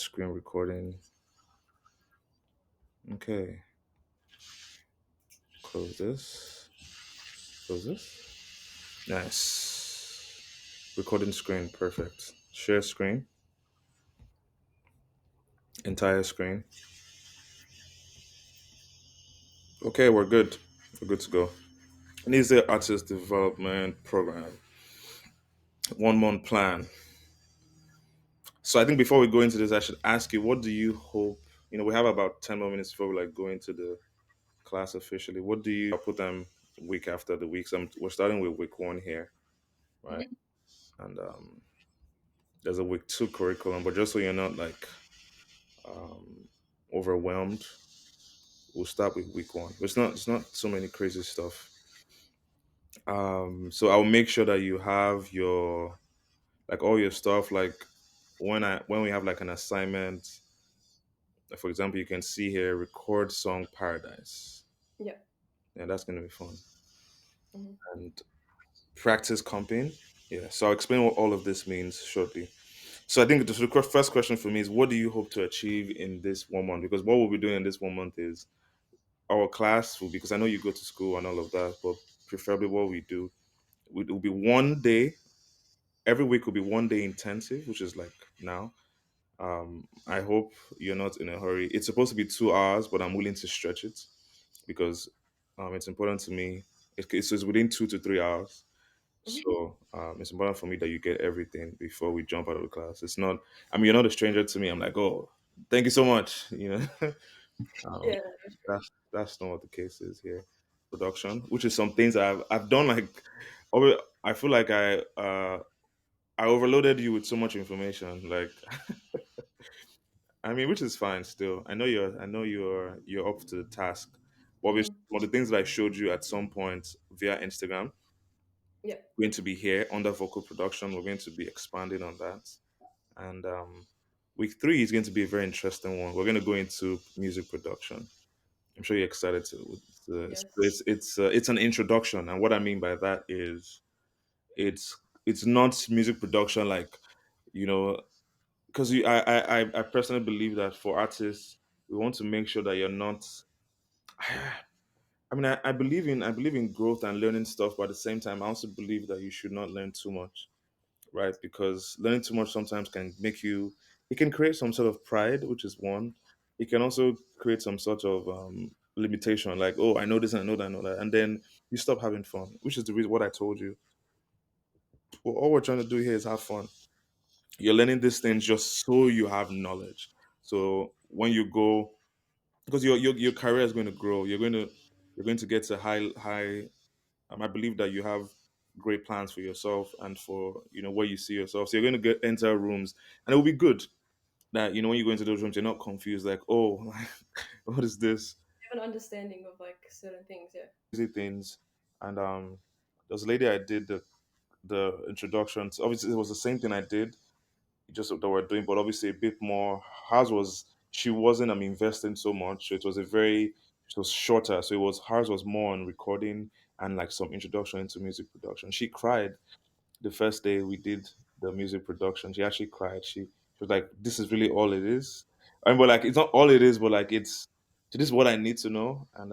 screen recording. Okay, close this. Close this. Nice. Recording screen, perfect. Share screen, entire screen. Okay, we're good. We're good to go. And is the artist development program 1 month plan? So I think before we go into this, I should ask you, what do you hope? We have about 10 more minutes before we like go into the class officially. What do you? I'll put them week after the week. So we're starting with week one here, right? Mhm. And there's a week two curriculum, but just so you're not like overwhelmed, we'll start with week one. It's not so many crazy stuff. So I'll make sure that you have your like all your stuff. Like when we have like an assignment, like, for example, you can see here record song Paradise. Yeah. Yeah, that's gonna be fun. Mhm. And practice comping. Yeah. So I'll explain what all of this means shortly. So I think the first question for me is, what do you hope to achieve in this 1 month? Because what we'll be doing in this 1 month is our class will, because I know you go to school and all of that, but preferably what we do, it will be one day. Every week will be one day intensive, which is like now. I hope you're not in a hurry. It's supposed to be 2 hours, but I'm willing to stretch it because it's important to me. It's within 2 to 3 hours. Mhm. So it's important for me that you get everything before we jump out of the class. It's not, I mean, you're not a stranger to me. I'm like, oh, thank you so much. um, Yeah, that's true. that's not what the case is here. Production, which is some things I've done. Like, I feel like I overloaded you with so much information. Like, I mean, which is fine still. I know you're up to the task. But obviously, Mhm. one of the things that I showed you at some point via Instagram Yeah. going to be here under vocal production. We're going to be expanding on that. And week three is going to be a very interesting one. We're going to go into music production. I'm sure you're excited Yes. it's an introduction, and what I mean by that is it's it's not music production like you know because I personally believe that for artists we want to make sure that you're not. I mean, I believe in growth and learning stuff, but at the same time, I also believe that you should not learn too much, right? Because learning too much sometimes can make you, it can create some sort of pride, which is one. It can also create some sort of limitation, like, oh, I know this, I know that, I know that. And then you stop having fun, which is the reason what I told you. Well, all we're trying to do here is have fun. You're learning these things just so you have knowledge. So when you go, because your career is going to grow, you're going to get to high. I believe that you have great plans for yourself and for where you see yourself. So you're going to get enter rooms, and it will be good that when you go into those rooms, you're not confused. Like, oh, what is this? Have an understanding of like certain things. Yeah. Crazy things. And there was a lady I did the introductions. Obviously, it was the same thing I did, just that we're doing, but obviously a bit more. Hers was she wasn't investing so much. So it was shorter. So it was hers was more on recording and like some introduction into music production. She cried the first day we did the music production. She actually cried. She was like, "This is really all it is." I mean, but like it's not all it is, but like this is what I need to know. And